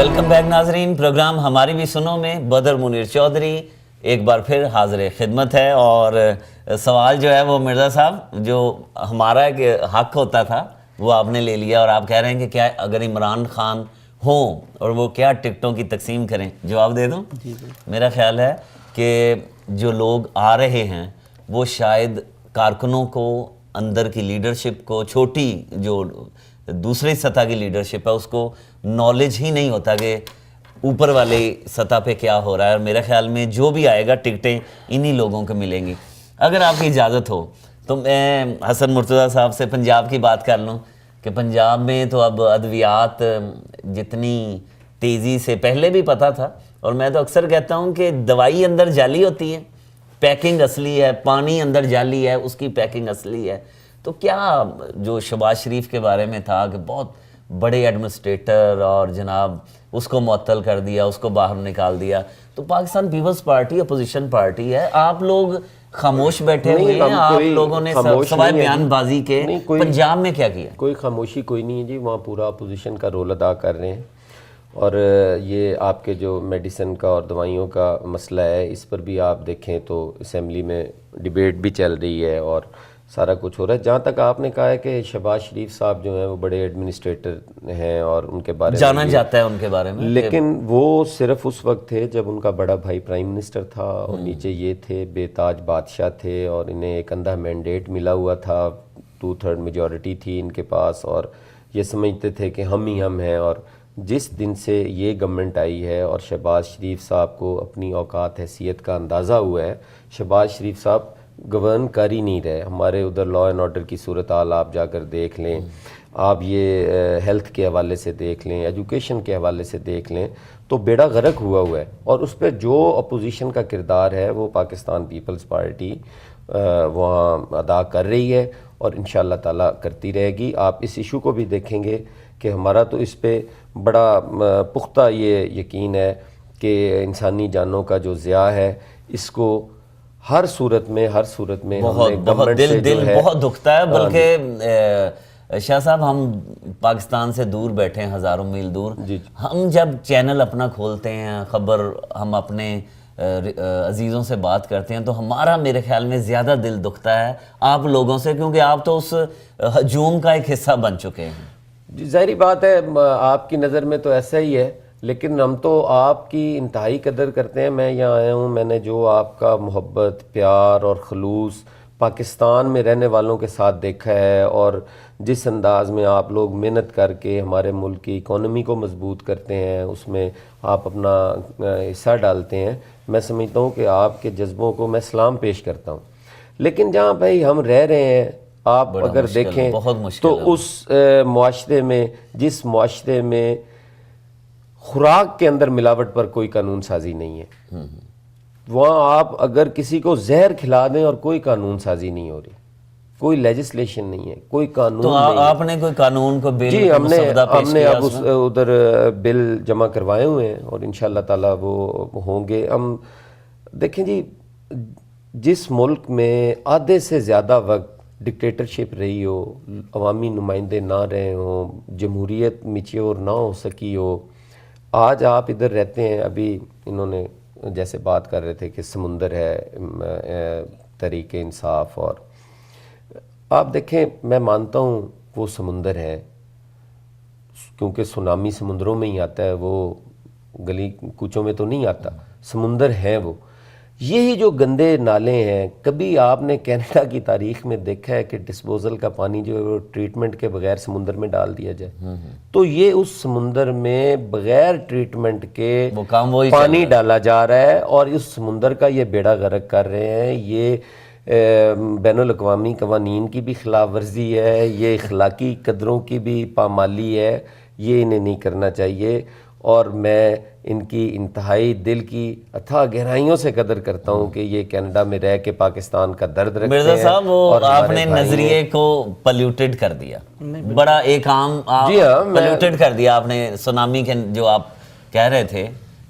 Welcome back ناظرین، programme ہماری بھی سنو میں بدر منیر چودھری ایک بار پھر حاضر خدمت ہے، اور سوال جو ہے وہ مرزا صاحب جو ہمارا ایک حق ہوتا تھا وہ آپ نے لے لیا، اور آپ کہہ رہے ہیں کہ کیا اگر عمران خان ہوں اور وہ کیا ٹکٹوں کی تقسیم کریں؟ جواب دے دوں؟ میرا خیال ہے کہ جو لوگ آ رہے ہیں وہ شاید کارکنوں کو، اندر کی لیڈرشپ کو، چھوٹی جو دوسری سطح کی لیڈرشپ ہے اس کو نالج ہی نہیں ہوتا کہ اوپر والے سطح پہ کیا ہو رہا ہے، اور میرے خیال میں جو بھی آئے گا ٹکٹیں انہی لوگوں کو ملیں گی۔ اگر آپ کی اجازت ہو تو میں حسن مرتضیٰ صاحب سے پنجاب کی بات کر لوں کہ پنجاب میں تو اب ادویات جتنی تیزی سے، پہلے بھی پتہ تھا، اور میں تو اکثر کہتا ہوں کہ دوائی اندر جعلی ہوتی ہے، پیکنگ اصلی ہے، پانی اندر جعلی ہے، اس کی پیکنگ اصلی ہے۔ تو کیا جو شہباز شریف کے بارے میں تھا کہ بہت بڑے ایڈمنسٹریٹر اور جناب اس کو معطل کر دیا، اس کو باہر نکال دیا، تو Pakistan Peoples Party opposition party ہے، آپ لوگ خاموش بیٹھے ہوئے ہیں، آپ لوگوں نے سوائے بیان بازی کے پنجاب میں کیا کیا؟ کوئی خاموشی کوئی نہیں ہے جی، وہاں پورا اپوزیشن کا رول ادا کر رہے ہیں، اور یہ آپ کے جو میڈیسن کا اور دوائیوں کا مسئلہ ہے اس پر بھی آپ دیکھیں تو اسمبلی میں ڈیبیٹ بھی چل رہی ہے اور سارا کچھ ہو رہا ہے۔ جہاں تک آپ نے کہا ہے کہ شہباز شریف صاحب جو ہیں وہ بڑے ایڈمنسٹریٹر ہیں اور ان کے بارے میں جانا جاتا ہے ان کے بارے میں، لیکن وہ صرف اس وقت تھے جب ان کا بڑا بھائی پرائم منسٹر تھا، اور نیچے یہ تھے بے تاج بادشاہ تھے، اور انہیں ایک اندھا مینڈیٹ ملا ہوا تھا، 2/3 میجورٹی تھی ان کے پاس، اور یہ سمجھتے تھے کہ ہم ہی ہم ہیں۔ اور جس دن سے یہ گورنمنٹ آئی ہے اور شہباز شریف صاحب کو اپنی اوقات حیثیت کا اندازہ ہوا ہے، شہباز شریف صاحب گورن کر ہی نہیں رہے۔ ہمارے ادھر لا اینڈ آرڈر کی صورتحال آپ جا کر دیکھ لیں، آپ یہ ہیلتھ کے حوالے سے دیکھ لیں، ایجوکیشن کے حوالے سے دیکھ لیں، تو بیڑا غرق ہوا ہے، اور اس پہ جو اپوزیشن کا کردار ہے وہ پاکستان پیپلز پارٹی وہاں ادا کر رہی ہے، اور انشاءاللہ تعالیٰ کرتی رہے گی۔ آپ اس ایشو کو بھی دیکھیں گے کہ ہمارا تو اس پہ بڑا پختہ یہ یقین ہے کہ انسانی جانوں کا جو ضیاع ہے اس کو ہر صورت میں بہت دل بہت دکھتا ہے، بلکہ شاہ صاحب ہم پاکستان سے دور بیٹھے ہیں، ہزاروں میل دور، ہم جب چینل اپنا کھولتے ہیں، خبر ہم اپنے عزیزوں سے بات کرتے ہیں، تو ہمارا میرے خیال میں زیادہ دل دکھتا ہے آپ لوگوں سے، کیونکہ آپ تو اس ہجوم کا ایک حصہ بن چکے ہیں۔ جی ظاہری بات ہے، آپ کی نظر میں تو ایسا ہی ہے، لیکن ہم تو آپ کی انتہائی قدر کرتے ہیں۔ میں یہاں آیا ہوں، میں نے جو آپ کا محبت، پیار اور خلوص پاکستان میں رہنے والوں کے ساتھ دیکھا ہے، اور جس انداز میں آپ لوگ محنت کر کے ہمارے ملک کی اکانومی کو مضبوط کرتے ہیں، اس میں آپ اپنا حصہ ڈالتے ہیں، میں سمجھتا ہوں کہ آپ کے جذبوں کو میں سلام پیش کرتا ہوں۔ لیکن جہاں بھائی ہم رہ رہے ہیں، آپ اگر دیکھیں تو اس معاشرے میں، جس معاشرے میں خوراک کے اندر ملاوٹ پر کوئی قانون سازی نہیں ہے، وہاں آپ اگر کسی کو زہر کھلا دیں اور کوئی قانون سازی نہیں ہو رہی، کوئی لیجسلیشن نہیں ہے، کوئی قانون تو نہیں ہے۔ آپ نے کوئی قانون کو بل جی ہم نے اب اس ادھر بل جمع کروائے ہوئے ہیں، اور انشاءاللہ تعالیٰ وہ ہوں گے۔ ہم دیکھیں جی، جس ملک میں آدھے سے زیادہ وقت ڈکٹیٹرشپ رہی ہو، عوامی نمائندے نہ رہے ہوں، جمہوریت میچیور نہ ہو سکی ہو، آج آپ ادھر رہتے ہیں۔ ابھی انہوں نے جیسے بات کر رہے تھے کہ سمندر ہے تحریک انصاف، اور آپ دیکھیں میں مانتا ہوں وہ سمندر ہے، کیونکہ سونامی سمندروں میں ہی آتا ہے، وہ گلی کوچوں میں تو نہیں آتا، سمندر ہیں وہ۔ یہی جو گندے نالے ہیں، کبھی آپ نے کینیڈا کی تاریخ میں دیکھا ہے کہ ڈسپوزل کا پانی جو ہے وہ ٹریٹمنٹ کے بغیر سمندر میں ڈال دیا جائے؟ تو یہ اس سمندر میں بغیر ٹریٹمنٹ کے پانی ڈالا جا رہا ہے، اور اس سمندر کا یہ بیڑا غرق کر رہے ہیں۔ یہ بین الاقوامی قوانین کی بھی خلاف ورزی ہے، یہ اخلاقی قدروں کی بھی پامالی ہے، یہ انہیں نہیں کرنا چاہیے، اور میں ان کی انتہائی دل کی اتھاہ گہرائیوں سے قدر کرتا ہوں کہ یہ کینیڈا میں رہ کے پاکستان کا درد رکھتے ہیں۔ مرزا صاحب وہ آپ نے نظریے کو پلیوٹڈ کر دیا، بڑا ایک عام پلیوٹڈ کر دیا آپ نے۔ سونامی کے جو آپ کہہ رہے تھے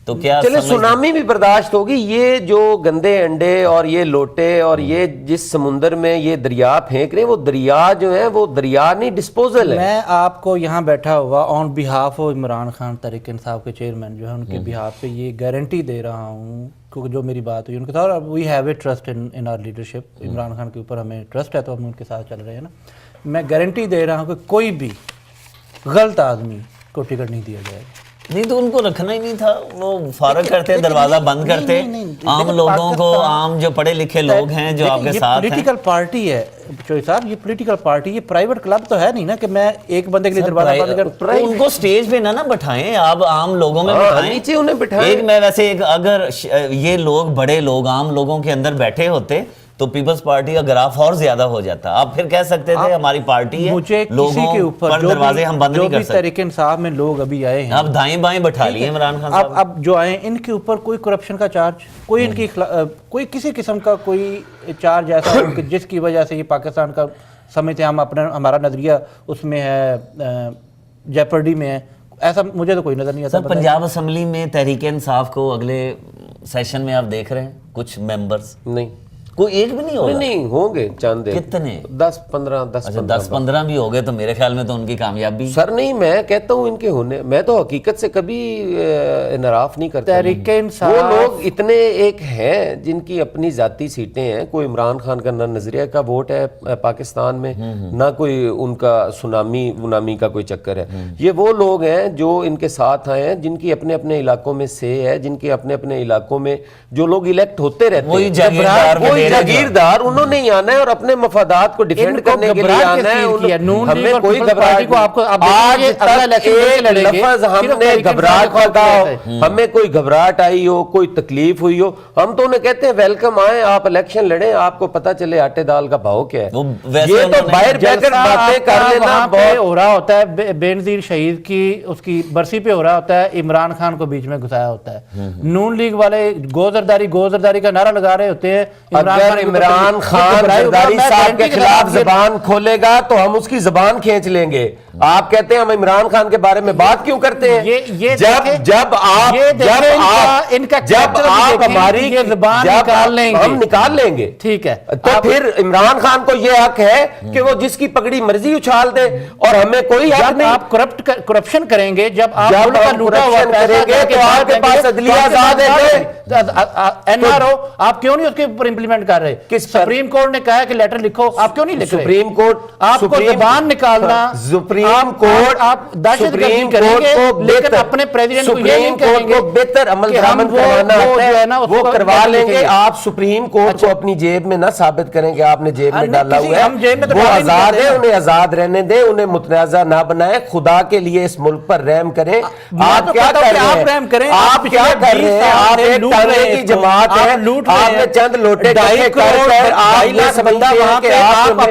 تو کیا چلے سونامی بھی برداشت ہوگی، یہ جو گندے انڈے اور یہ لوٹے اور یہ جس سمندر میں یہ دریا پھینک رہے ہیں، وہ دریا جو ہے وہ دریا نہیں، ڈسپوزل ہے. میں آپ کو یہاں بیٹھا ہوا آن بیہاف آف عمران خان تحریک انصاف کے چیئرمین جو ہے ان کے بیہاف پہ یہ گارنٹی دے رہا ہوں، کیونکہ جو میری بات ہوئی ان کے ساتھ، we have a trust in our leadership, Imran Khan کے اوپر ہمیں ٹرسٹ ہے تو ہم ان کے ساتھ چل رہے ہیں نا. میں گارنٹی دے رہا ہوں کہ کوئی بھی غلط آدمی کو ٹکٹ نہیں دیا جائے گا. نہیں تو ان کو رکھنا ہی نہیں تھا، وہ فارغ کرتے، دروازہ بند کرتے، عام لوگوں کو، عام جو پڑھے لکھے لوگ ہیں جو آپ کے ساتھ ہیں. پولیٹیکل پارٹی ہے چوئی صاحب، یہ پولیٹیکل پارٹی، یہ پرائیویٹ کلب تو ہے نہیں نا کہ میں ایک بندے کے لیے دروازہ بند کر. ان کو سٹیج پہ نہ بٹھائیں، آپ عام لوگوں میں بٹھائیں، نیچے انہیں بٹھائیں. ایک میں ویسے اگر یہ لوگ بڑے لوگ عام لوگوں کے اندر بیٹھے ہوتے تو پیپلز پارٹی کا گراف اور زیادہ ہو جاتا. آپ پھر کہہ سکتے تھے ہماری پارٹی ہے، مجھے کسی لوگوں کے اوپر پر دروازے ہم بند نہیں کر سکتے. تحریک انصاف میں لوگ ابھی آئے ہیں، آپ دائیں بائیں بٹھا لیے عمران خان صاحب. اب جو آئے ان کے اوپر کوئی کرپشن کا چارج، کوئی ان کی کوئی کسی قسم کا کوئی چارج ایسا ہو کہ جس کی وجہ سے یہ پاکستان کا سمجھتے ہیں ہم اپنا، ہمارا نظریہ اس میں ہے جیپرڈی میں ہے، ایسا مجھے تو کوئی نظر نہیں آتا. سر پنجاب اسمبلی میں تحریک انصاف کو اگلے سیشن میں آپ دیکھ رہے ہیں کچھ ممبرز؟ نہیں، کوئی ایک بھی نہیں ہوگا؟ نہیں ہوں گے چاند. کتنے؟ 10-15. اچھا 10-15 بھی ہو گئے تو میرے خیال میں تو ان کی کامیابی. سر نہیں، میں کہتا ہوں ان کے ہونے، میں تو حقیقت سے کبھی انحراف نہیں کرتا. تحریک انصاف وہ لوگ اتنے ایک ہیں جن کی اپنی ذاتی سیٹیں ہیں، کوئی عمران خان کا نہ نظریہ کا ووٹ ہے پاکستان میں، نہ کوئی ان کا سونامی کا کوئی چکر ہے. یہ وہ لوگ ہیں جو ان کے ساتھ آئے ہیں، جن کی اپنے اپنے علاقوں میں سے ہے، جن کے اپنے اپنے علاقوں میں جو لوگ الیکٹ ہوتے رہتے ہیں، وہی جاگیردار، انہوں نے آنا ہے اور اپنے مفادات کو ڈیفینڈ کرنے کے لیے آنا ہے. ہمیں کوئی گھبراہٹ آج تک ایک لفظ ہم نے گھبراہٹ کا کہا، ہمیں کوئی گھبراہٹ آئی ہو، کوئی تکلیف ہوئی ہو، ہم تو انہیں کہتے ہیں ویلکم، آئیں آپ الیکشن لڑیں، آپ کو پتہ چلے آٹے دال کا بھاؤ کیا ہے. یہ تو باہر بیٹھ کر باتیں کر لینا بہت ہو رہا ہوتا ہے. بے نظیر شہید کی اس کی برسی پہ ہو رہا ہوتا ہے، عمران خان کو بیچ میں گھسایا ہوتا ہے. نون لیگ والے گوزرداری کا نعرہ لگا رہے ہوتے ہیں. اگر عمران خان زرداری صاحب کے خلاف زبان کھولے گا تو ہم اس کی زبان کھینچ لیں گے. آپ کہتے ہیں ہم عمران خان کے بارے میں بات کیوں کرتے ہیں؟ جب آپ ہماری زبان ہم نکال لیں گے، ٹھیک ہے، تو پھر عمران خان کو یہ حق ہے کہ وہ جس کی پگڑی مرضی اچھال دے اور ہمیں کوئی حق نہیں. آپ کرپشن کریں گے، جب آپ کریں گے تو آپ کے پاس عدلیہ آزاد ہے. این آر او آپ کیوں نہیں اس کے اوپر امپلیمنٹ کر رہے؟ سپریم کورٹ نے کہا کہ لیٹر لکھو، آپ کیوں نہیں لکھ رہے؟ سپریم کورٹ آپ کو زبان نکالنا، سپریم کورٹ آپ دہشت گردی کریں گے لیکن اپنے پریزیڈنٹ کو یہ نہیں کہیں گے کو بہتر عمل درآمد کروانا ہے وہ کروا لیں گے. آپ سپریم کورٹ کو اپنی جیب میں نہ ثابت کریں کہ آپ نے جیب میں ڈالا ہوا ہے. وہ آزاد ہے، انہیں آزاد رہنے دیں، انہیں متنازع نہ بنائیں. خدا کے لیے اس ملک پر رحم کریں. آپ کیا کر رہے ہیں؟ آپ کیا کر رہے ہیں؟ آپ ایک ٹانگے کی جماعت ہے، آپ نے چند لوٹے اکٹھے کر کر آپ یہ سمجھتے ہیں کہ آپ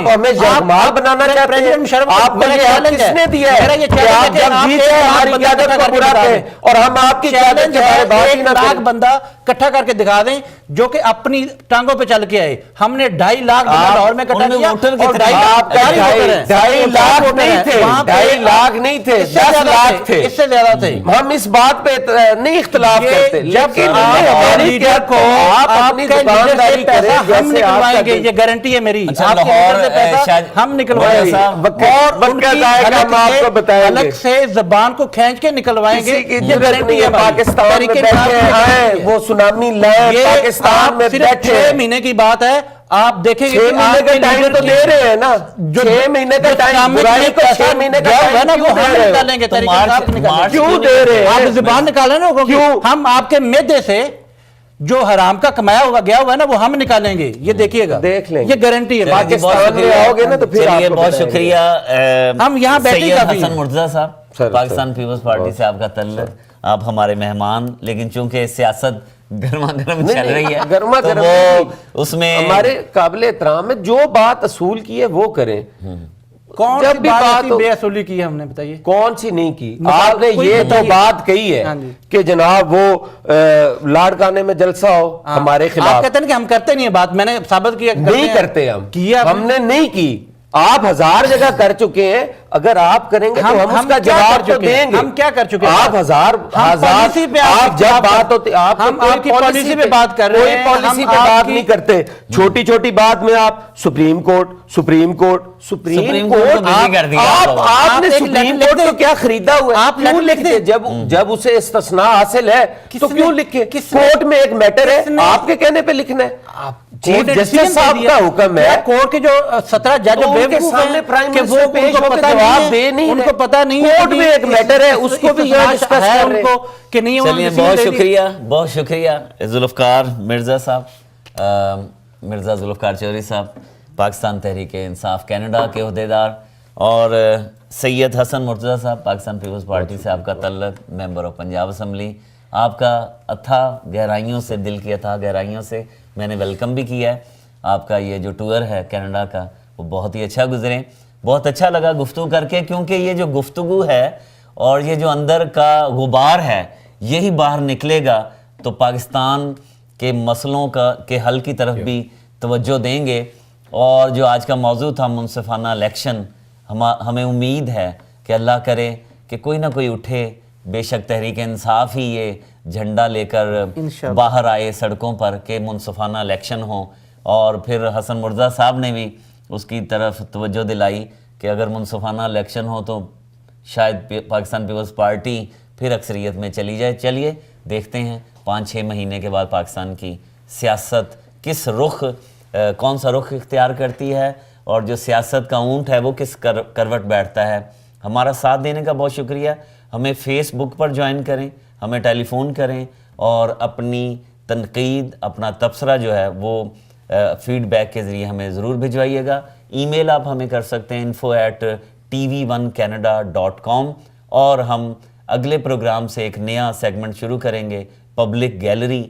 ہمیں یغمال بنانا چاہتے ہیں. آپ کو یہ حق کس نے دیا ہے کہ آپ جب جیتے ہماری قیادت کو برا کہیں اور ہم آپ کی قیادت کے بارے بات ہی نہ کریں؟ بندہ اکٹھا کر کے دکھا دیں جو کہ اپنی ٹانگوں پہ چل کے آئے. ہم نے 2.5 لاکھ لاہور میں کٹا دیا اور 2.5 لاکھ نہیں تھے، 2.5 لاکھ نہیں تھے، 10 لاکھ تھے، اس سے زیادہ تھے. ہم اس بات پہ نہیں اختلاف کرتے، لیکن ہماری لیڈر کو آپ اپنی دکانداری کریں جیسے آپ نکلوائیں گے. یہ گارنٹی ہے میری. ہم نکلوائیں گے اور الگ سے زبان کو کھینچ کے نکلوائیں گے. یہ گارنٹی ہے. پاکستان میں بیٹھے ہیں وہ سونامی لائے، پاکستان میں بیٹھے 6 مہینے کی بات ہے. آپ دیکھیں گے 6 مہینے کا ٹائم تو دے رہے ہیں نا، 6 مہینے کا ٹائم، برائی کو 6 مہینے کا ٹائم کیوں دے رہے ہیں؟ کیوں دے رہے ہیں؟ آپ زبان نکالیں نا، ہم آپ کے معدے سے جو حرام کا کمایا ہوا گیا ہوا ہے نا وہ ہم نکالیں گے. یہ دیکھیے گا، دیکھ لیں گے. یہ گارنٹی ہے. پاکستان میں آؤ گے نا تو پھر آپ کو بہت شکریہ. ہم یہاں بیٹھے حسن مرتضیٰ صاحب، پاکستان پیپلز پارٹی سے آپ کا تعلق، آپ ہمارے مہمان، لیکن چونکہ سیاست گرما گرم چل رہی ہے گرما تو گرم وہ اس میں ہمارے قابل احترام ہے. جو بات اصول کی ہے وہ کریں. کون سی بات بے اصولی کی ہے ہم نے؟ بتائیے کون سی نہیں کی. آپ نے یہ تو بات کہی ہے کہ جناب وہ لاڑکانے میں جلسہ ہو ہمارے خلاف. آپ کہتے ہیں کہ ہم کرتے نہیں ہیں بات. میں نے ثابت کیا نہیں کرتے، ہم نے نہیں کی. آپ 1000 جگہ کر چکے ہیں, اگر آپ کریں گے تو ہم اس کا جواب تو دیں گے. ہم کیا کر چکے ہیں؟ آپ ہزار آپ جب بات ہوتی, آپ ہم آپ کی پالیسی پہ بات کر رہے ہیں, کوئی پالیسی پہ بات نہیں کرتے. چھوٹی چھوٹی بات میں آپ سپریم کورٹ کو busy کر دیا آپ نے سپریم کورٹ کو کیا خریدا ہوا ہے؟ آپ کیوں لکھتے؟ جب اسے استثناء حاصل ہے تو کیوں لکھے؟ کورٹ میں ایک میٹر ہے, آپ کے کہنے پہ لکھنا ہے. چیف جسٹس صاحب کا حکم ہے, کورٹ کے جو 17 جج کے سامنے پرائم منسٹر پیش ہو کے جواب دے نہیں, ان کو پتہ نہیں ہے, کورٹ میں ایک میٹر ہے, اس کو بھی یہ ڈسکس کر رہے ہیں کہ نہیں. چلیے بہت شکریہ ذوالفقار مرزا صاحب, مرزا ذوالفقار چودھری صاحب, پاکستان تحریک انصاف کینیڈا کے عہدیدار, اور سید حسن مرتضیٰ صاحب, پاکستان پیپلز پارٹی سے آپ کا تعلق, ممبر آف پنجاب اسمبلی. آپ کا اتھا گہرائیوں سے, دل کی اتھا گہرائیوں سے میں نے ویلکم بھی کیا ہے. آپ کا یہ جو ٹور ہے کینیڈا کا وہ بہت ہی اچھا گزرے, بہت اچھا لگا گفتگو کر کے, کیونکہ یہ جو گفتگو ہے اور یہ جو اندر کا غبار ہے یہی باہر نکلے گا تو پاکستان کے مسئلوں کے حل کی طرف بھی توجہ دیں گے. اور جو آج کا موضوع تھا منصفانہ الیکشن, ہمیں امید ہے کہ اللہ کرے کہ کوئی نہ کوئی اٹھے, بے شک تحریک انصاف ہی یہ جھنڈا لے کر باہر آئے سڑکوں پر کہ منصفانہ الیکشن ہو. اور پھر حسن مرزا صاحب نے بھی اس کی طرف توجہ دلائی کہ اگر منصفانہ الیکشن ہو تو شاید پاکستان پیپلز پارٹی پھر اکثریت میں چلی جائے. چلیے دیکھتے ہیں 5-6 مہینے کے بعد پاکستان کی سیاست کس رخ, کون سا رخ اختیار کرتی ہے, اور جو سیاست کا اونٹ ہے وہ کس کروٹ بیٹھتا ہے. ہمارا ساتھ دینے کا بہت شکریہ. ہمیں فیس بک پر جوائن کریں, ہمیں ٹیلی فون کریں, اور اپنی تنقید, اپنا تبصرہ جو ہے وہ فیڈ بیک کے ذریعے ہمیں ضرور بھجوائیے گا. ای میل آپ ہمیں کر سکتے ہیں info@tv1canada.com. اور ہم اگلے پروگرام سے ایک نیا سیگمنٹ شروع کریں گے, پبلک گیلری.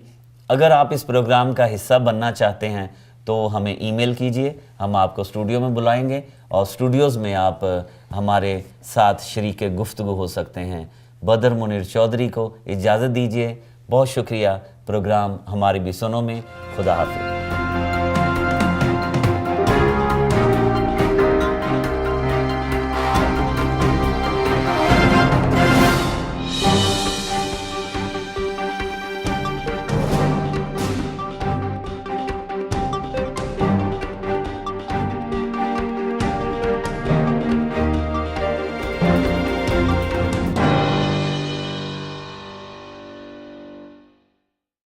اگر آپ اس پروگرام کا حصہ بننا چاہتے ہیں تو ہمیں ای میل کیجئے, ہم آپ کو اسٹوڈیو میں بلائیں گے اور اسٹوڈیوز میں آپ ہمارے ساتھ شریک گفتگو ہو سکتے ہیں. بدر منیر چودھری کو اجازت دیجئے, بہت شکریہ. پروگرام ہماری بھی سنو میں, خدا حافظ.